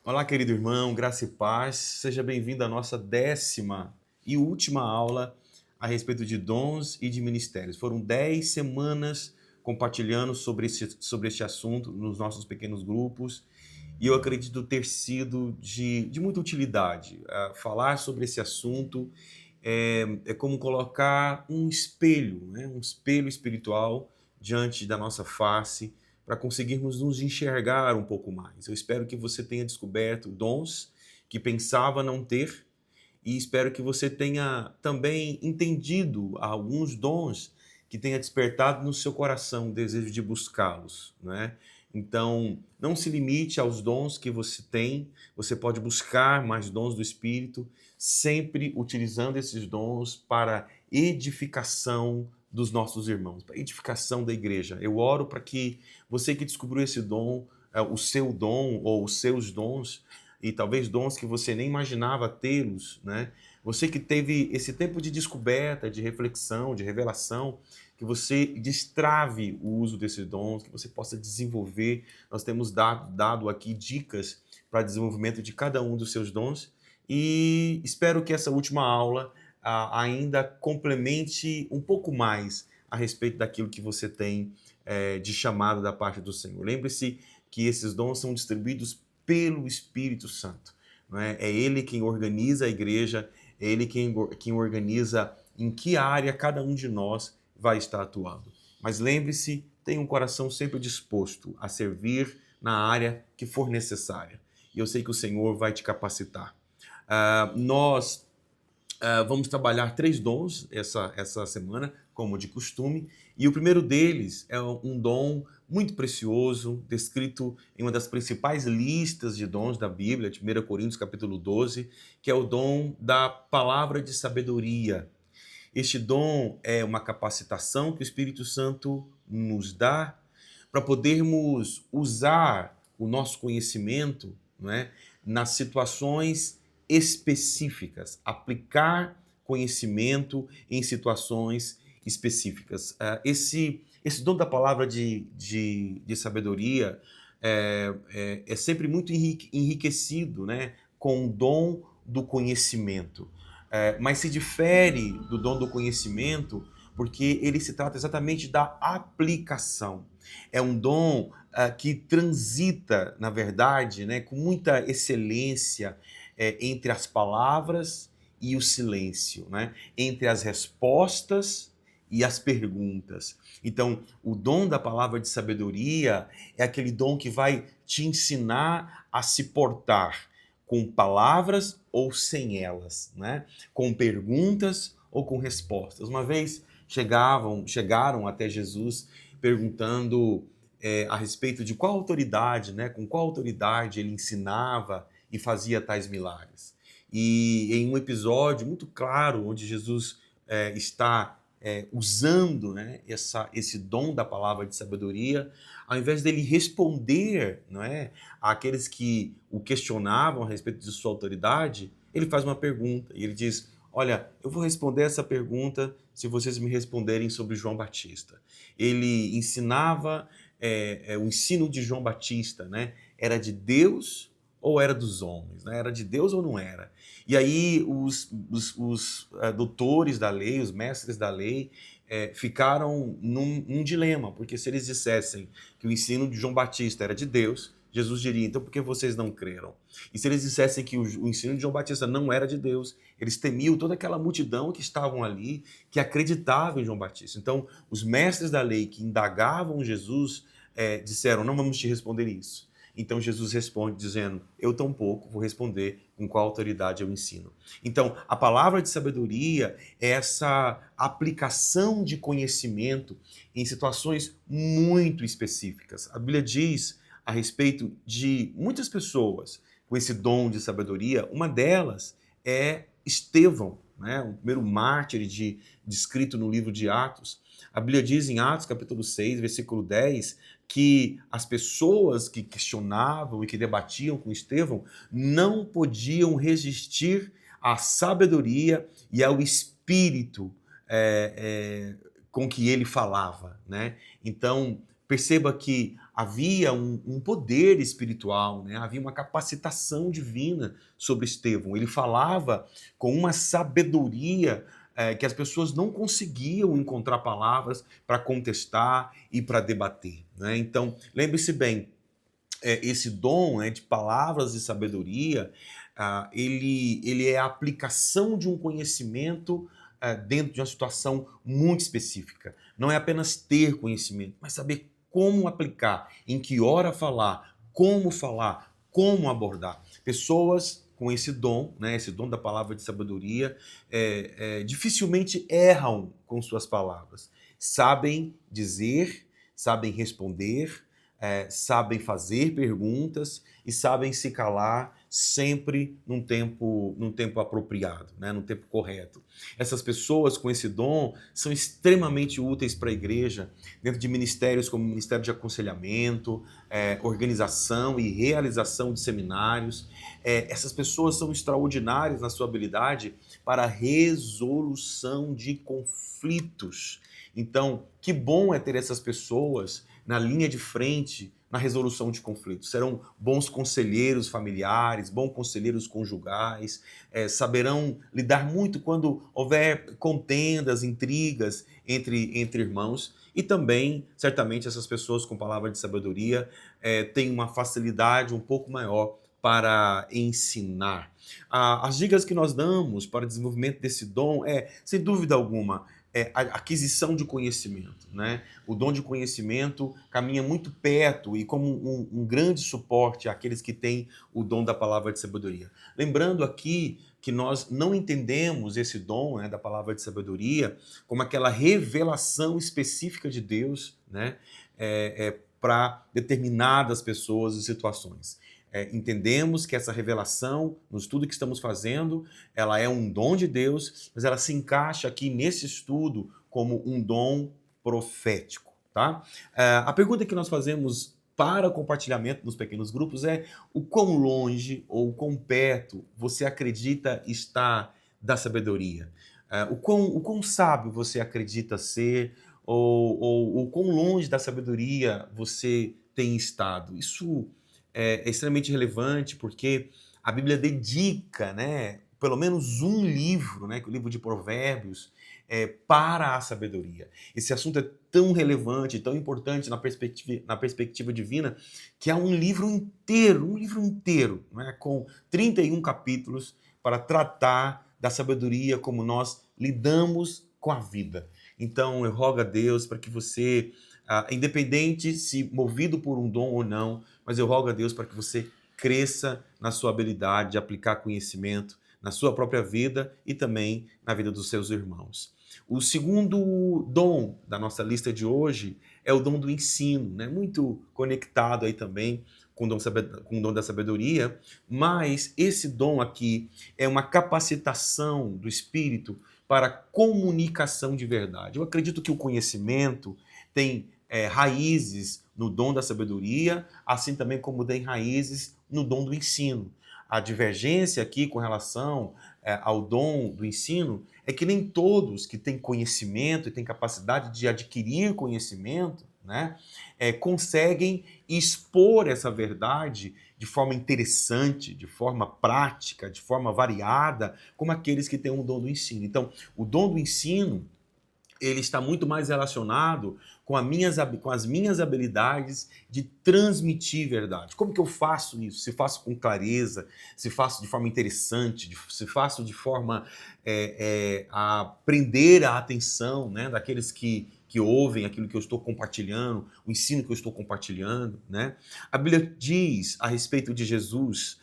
Olá, querido irmão, graça e paz. Seja bem-vindo à nossa 10ª e última aula a respeito de dons e de ministérios. Foram 10 semanas compartilhando sobre este assunto nos nossos pequenos grupos e eu acredito ter sido de muita utilidade. Falar sobre esse assunto é como colocar um espelho, né? Um espelho espiritual diante da nossa face para conseguirmos nos enxergar um pouco mais. Eu espero que você tenha descoberto dons que pensava não ter e espero que você tenha também entendido alguns dons que tenha despertado no seu coração o desejo de buscá-los, né? Então, não se limite aos dons que você tem, você pode buscar mais dons do Espírito, sempre utilizando esses dons para edificação dos nossos irmãos, para edificação da igreja. Eu oro para que você que descobriu esse dom, o seu dom ou os seus dons, e talvez dons que você nem imaginava tê-los, né? Você que teve esse tempo de descoberta, de reflexão, de revelação, que você destrave o uso desses dons, que você possa desenvolver. Nós temos dado aqui dicas para desenvolvimento de cada um dos seus dons e espero que essa última aula ainda complemente um pouco mais a respeito daquilo que você tem de chamado da parte do Senhor. Lembre-se que esses dons são distribuídos pelo Espírito Santo. Não é? É Ele quem organiza a igreja, é Ele quem organiza em que área cada um de nós vai estar atuando. Mas lembre-se, tenha um coração sempre disposto a servir na área que for necessária. E eu sei que o Senhor vai te capacitar. Nós vamos trabalhar 3 dons essa semana, como de costume, e o primeiro deles é um dom muito precioso, descrito em uma das principais listas de dons da Bíblia, de 1 Coríntios capítulo 12, que é o dom da palavra de sabedoria. Este dom é uma capacitação que o Espírito Santo nos dá para podermos usar o nosso conhecimento, não é, nas situações específicas, aplicar conhecimento em situações específicas. Esse dom da palavra de sabedoria é sempre muito enriquecido, né, com o dom do conhecimento. Mas se difere do dom do conhecimento porque ele se trata exatamente da aplicação. É um dom que transita, na verdade, né, com muita excelência entre as palavras e o silêncio, né? Entre as respostas e as perguntas. Então, o dom da palavra de sabedoria é aquele dom que vai te ensinar a se portar com palavras ou sem elas, né? Com perguntas ou com respostas. Uma vez chegaram até Jesus perguntando a respeito de qual autoridade, né? Com qual autoridade ele ensinava e fazia tais milagres. E em um episódio muito claro, onde Jesus está usando, né, esse dom da palavra de sabedoria, ao invés dele responder, não é, àqueles que o questionavam a respeito de sua autoridade, ele faz uma pergunta e ele diz: olha, eu vou responder essa pergunta se vocês me responderem sobre João Batista. Ele ensinava, o ensino de João Batista, né, era de Deus ou era dos homens, né? Era de Deus ou não era? E aí os doutores da lei, os mestres da lei, ficaram num dilema, porque se eles dissessem que o ensino de João Batista era de Deus, Jesus diria, então por que vocês não creram? E se eles dissessem que o ensino de João Batista não era de Deus, eles temiam toda aquela multidão que estavam ali, que acreditava em João Batista. Então, os mestres da lei que indagavam Jesus disseram, não vamos te responder isso. Então Jesus responde dizendo, eu tampouco vou responder com qual autoridade eu ensino. Então, a palavra de sabedoria é essa aplicação de conhecimento em situações muito específicas. A Bíblia diz a respeito de muitas pessoas com esse dom de sabedoria, uma delas é Estevão, né? O primeiro mártir descrito no livro de Atos. A Bíblia diz em Atos capítulo 6, versículo 10, que as pessoas que questionavam e que debatiam com Estevão não podiam resistir à sabedoria e ao espírito com que ele falava, né? Então, perceba que havia um poder espiritual, né? Havia uma capacitação divina sobre Estevão. Ele falava com uma sabedoria que as pessoas não conseguiam encontrar palavras para contestar e para debater, né? Então, lembre-se bem, esse dom, né, de palavras e sabedoria, ele é a aplicação de um conhecimento dentro de uma situação muito específica. Não é apenas ter conhecimento, mas saber como aplicar, em que hora falar, como abordar. Pessoas com esse dom, né, esse dom da palavra de sabedoria, dificilmente erram com suas palavras. Sabem dizer, sabem responder, sabem fazer perguntas e sabem se calar sempre num tempo apropriado, né? Num tempo correto. Essas pessoas com esse dom são extremamente úteis para a igreja, dentro de ministérios como o Ministério de Aconselhamento, organização e realização de seminários. Essas pessoas são extraordinárias na sua habilidade para a resolução de conflitos. Então, que bom é ter essas pessoas na linha de frente na resolução de conflitos. Serão bons conselheiros familiares, bons conselheiros conjugais, saberão lidar muito quando houver contendas, intrigas entre irmãos. E também, certamente, essas pessoas com palavra de sabedoria têm uma facilidade um pouco maior para ensinar. As dicas que nós damos para o desenvolvimento desse dom sem dúvida alguma, a aquisição de conhecimento, né? O dom de conhecimento caminha muito perto e como um grande suporte àqueles que têm o dom da palavra de sabedoria. Lembrando aqui que nós não entendemos esse dom, né, da palavra de sabedoria como aquela revelação específica de Deus, né, para determinadas pessoas e situações. Entendemos que essa revelação, no estudo que estamos fazendo, ela é um dom de Deus, mas ela se encaixa aqui nesse estudo como um dom profético, tá? A pergunta que nós fazemos para o compartilhamento nos pequenos grupos é: o quão longe ou quão perto você acredita estar da sabedoria? O quão sábio você acredita ser ou o quão longe da sabedoria você tem estado? Isso é extremamente relevante porque a Bíblia dedica, né, pelo menos um livro, né, que é o livro de Provérbios, para a sabedoria. Esse assunto é tão relevante, tão importante na perspectiva divina, que há um livro inteiro, né, com 31 capítulos para tratar da sabedoria, como nós lidamos com a vida. Então, eu rogo a Deus para que você, independente se movido por um dom ou não, mas eu rogo a Deus para que você cresça na sua habilidade de aplicar conhecimento na sua própria vida e também na vida dos seus irmãos. O segundo dom da nossa lista de hoje é o dom do ensino, né? Muito conectado aí também com o dom da sabedoria, mas esse dom aqui é uma capacitação do Espírito para comunicação de verdade. Eu acredito que o conhecimento tem raízes no dom da sabedoria, assim também como tem raízes no dom do ensino. A divergência aqui com relação ao dom do ensino é que nem todos que têm conhecimento e têm capacidade de adquirir conhecimento, né, conseguem expor essa verdade de forma interessante, de forma prática, de forma variada, como aqueles que têm um dom do ensino. Então, o dom do ensino ele está muito mais relacionado com as minhas habilidades de transmitir verdade. Como que eu faço isso? Se faço com clareza, se faço de forma interessante, se faço de forma a prender a atenção, né, daqueles que ouvem aquilo que eu estou compartilhando, o ensino que eu estou compartilhando, né? A Bíblia diz a respeito de Jesus,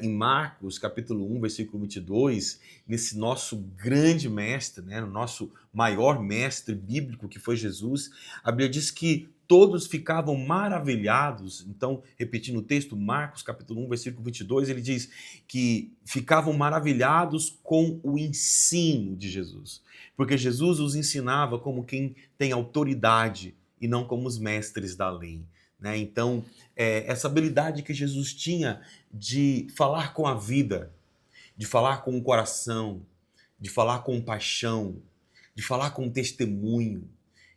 em Marcos, capítulo 1, versículo 22, nesse nosso grande mestre, né, no nosso maior mestre bíblico que foi Jesus, a Bíblia diz que todos ficavam maravilhados. Então, repetindo o texto, Marcos capítulo 1, versículo 22, ele diz que ficavam maravilhados com o ensino de Jesus, porque Jesus os ensinava como quem tem autoridade e não como os mestres da lei, né? Então, essa habilidade que Jesus tinha de falar com a vida, de falar com o coração, de falar com paixão, de falar com testemunho,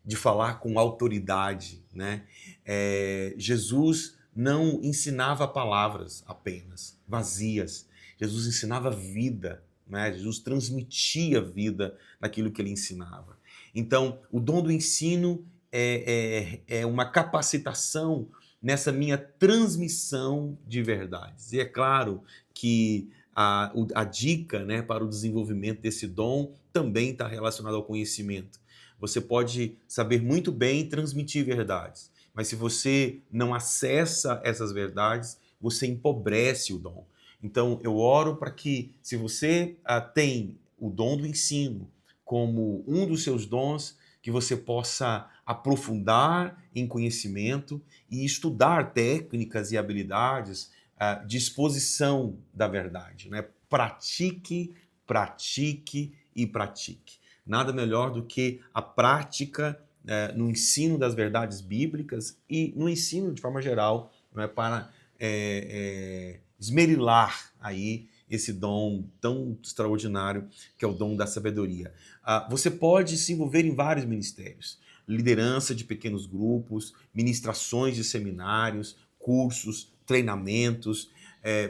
de falar com autoridade, né? Jesus não ensinava palavras apenas, vazias. Jesus ensinava vida, né? Jesus transmitia vida naquilo que ele ensinava. Então, o dom do ensino é uma capacitação nessa minha transmissão de verdades. E é claro que a dica, né, para o desenvolvimento desse dom também está relacionada ao conhecimento. Você pode saber muito bem transmitir verdades, mas se você não acessa essas verdades, você empobrece o dom. Então, eu oro para que, se você tem o dom do ensino como um dos seus dons, que você possa aprofundar em conhecimento e estudar técnicas e habilidades de exposição da verdade, né? Pratique, pratique e pratique. Nada melhor do que a prática no ensino das verdades bíblicas e no ensino de forma geral, não é, para esmerilar aí esse dom tão extraordinário que é o dom da sabedoria. Você pode se envolver em vários ministérios, liderança de pequenos grupos, ministrações de seminários, cursos, treinamentos.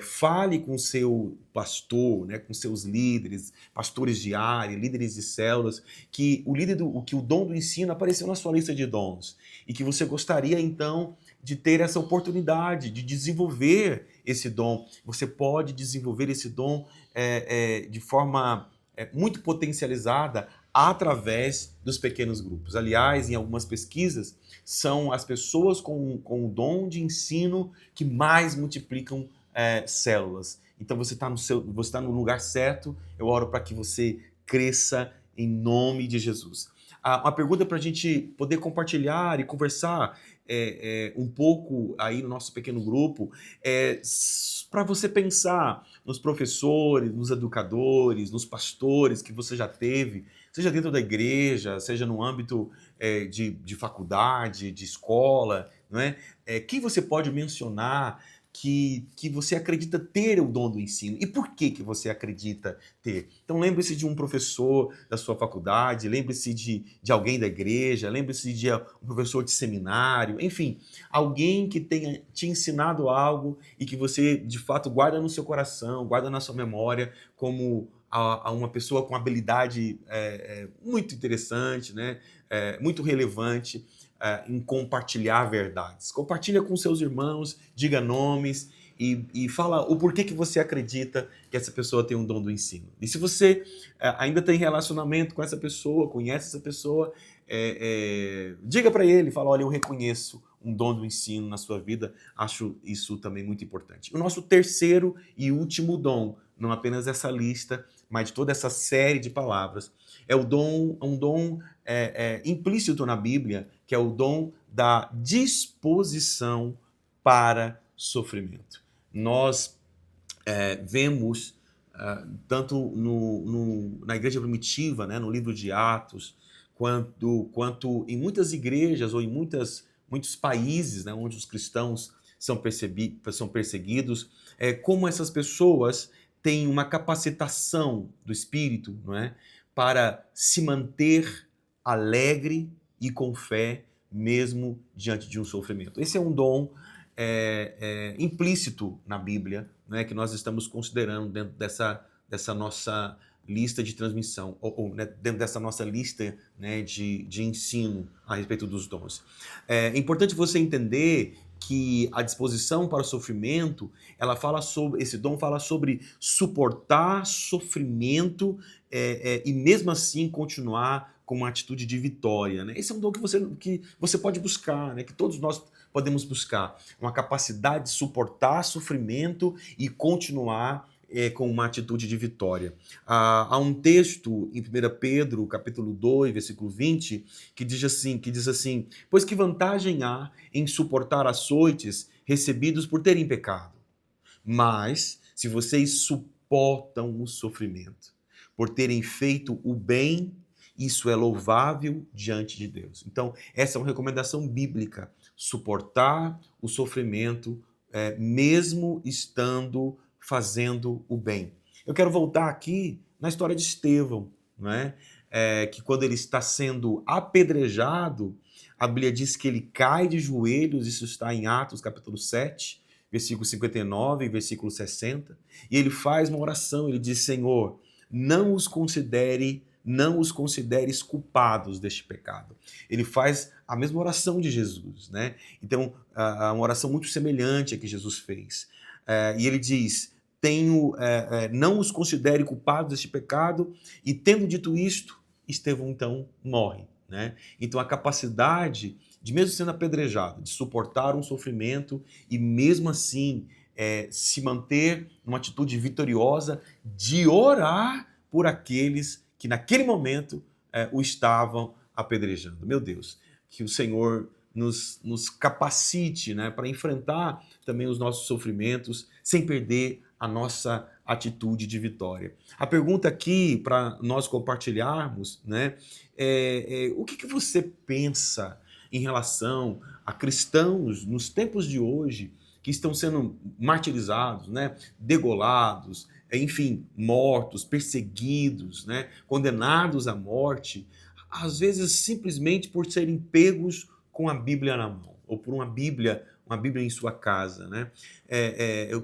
Fale com seu pastor, né, com seus líderes, pastores de área, líderes de células, que o dom do ensino apareceu na sua lista de dons e que você gostaria então de ter essa oportunidade de desenvolver esse dom. Você pode desenvolver esse dom de forma muito potencializada através dos pequenos grupos. Aliás, em algumas pesquisas, são as pessoas com o dom de ensino que mais multiplicam células. Então você está no lugar certo. Eu oro para que você cresça em nome de Jesus. Uma pergunta para a gente poder compartilhar e conversar um pouco aí no nosso pequeno grupo para você pensar nos professores, nos educadores, nos pastores que você já teve, seja dentro da igreja, seja no âmbito de faculdade, de escola, não é? Quem você pode mencionar que você acredita ter o dom do ensino. E por que você acredita ter? Então lembre-se de um professor da sua faculdade, lembre-se de alguém da igreja, lembre-se de um professor de seminário, enfim, alguém que tenha te ensinado algo e que você, de fato, guarda no seu coração, guarda na sua memória como a uma pessoa com habilidade muito interessante, né? Muito relevante, em compartilhar verdades. Compartilha com seus irmãos, diga nomes e fala o porquê que você acredita que essa pessoa tem um dom do ensino. E se você ainda tem relacionamento com essa pessoa, conhece essa pessoa, diga para ele, fala, olha, eu reconheço um dom do ensino na sua vida, acho isso também muito importante. O nosso terceiro e último dom, não apenas essa lista, mas de toda essa série de palavras, é um dom implícito na Bíblia, que é o dom da disposição para sofrimento. Nós vemos, tanto na igreja primitiva, né, no livro de Atos, quanto em muitas igrejas ou em muitos países, né, onde os cristãos são perseguidos, como essas pessoas têm uma capacitação do espírito, não é, para se manter alegre e com fé, mesmo diante de um sofrimento. Esse é um dom implícito na Bíblia, né, que nós estamos considerando dentro dessa nossa lista de transmissão, ou dentro dessa nossa lista, né, de ensino a respeito dos dons. É importante você entender que a disposição para o sofrimento, esse dom fala sobre suportar sofrimento e mesmo assim continuar com uma atitude de vitória, né? Esse é um dom que você pode buscar, né? Que todos nós podemos buscar. Uma capacidade de suportar sofrimento e continuar com uma atitude de vitória. Há um texto em 1 Pedro, capítulo 2, versículo 20, que diz assim, pois que vantagem há em suportar açoites recebidos por terem pecado? Mas, se vocês suportam o sofrimento por terem feito o bem, isso é louvável diante de Deus. Então, essa é uma recomendação bíblica. Suportar o sofrimento, mesmo estando fazendo o bem. Eu quero voltar aqui na história de Estevão, não é? que quando ele está sendo apedrejado, a Bíblia diz que ele cai de joelhos, isso está em Atos capítulo 7, versículo 59 e versículo 60, e ele faz uma oração, ele diz: Senhor, não os consideres culpados deste pecado. Ele faz a mesma oração de Jesus, né? Então, uma oração muito semelhante a que Jesus fez. E ele diz: não os considere culpados deste pecado, e tendo dito isto, Estevão então morre, né? Então a capacidade de, mesmo sendo apedrejado, de suportar um sofrimento e mesmo assim se manter numa atitude vitoriosa de orar por aqueles que naquele momento o estavam apedrejando. Meu Deus, que o Senhor nos capacite, né, para enfrentar também os nossos sofrimentos sem perder a nossa atitude de vitória. A pergunta aqui para nós compartilharmos, né, o que você pensa em relação a cristãos nos tempos de hoje que estão sendo martirizados, né, degolados, enfim, mortos, perseguidos, né, condenados à morte, às vezes simplesmente por serem pegos com a Bíblia na mão, ou por uma Bíblia em sua casa, né?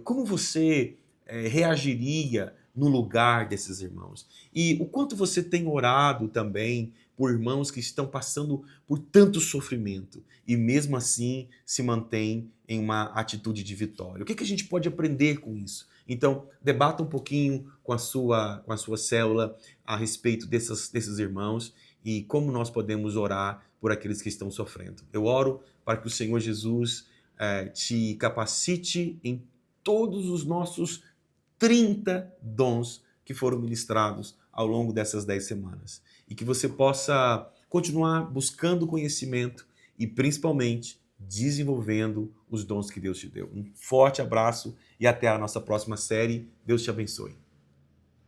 Como você reagiria no lugar desses irmãos? E o quanto você tem orado também por irmãos que estão passando por tanto sofrimento e mesmo assim se mantém em uma atitude de vitória? O que a gente pode aprender com isso? Então, debata um pouquinho com a sua célula a respeito desses irmãos e como nós podemos orar por aqueles que estão sofrendo. Eu oro para que o Senhor Jesus te capacite em todos os nossos 30 dons que foram ministrados ao longo dessas 10 semanas. E que você possa continuar buscando conhecimento e, principalmente, desenvolvendo os dons que Deus te deu. Um forte abraço e até a nossa próxima série. Deus te abençoe.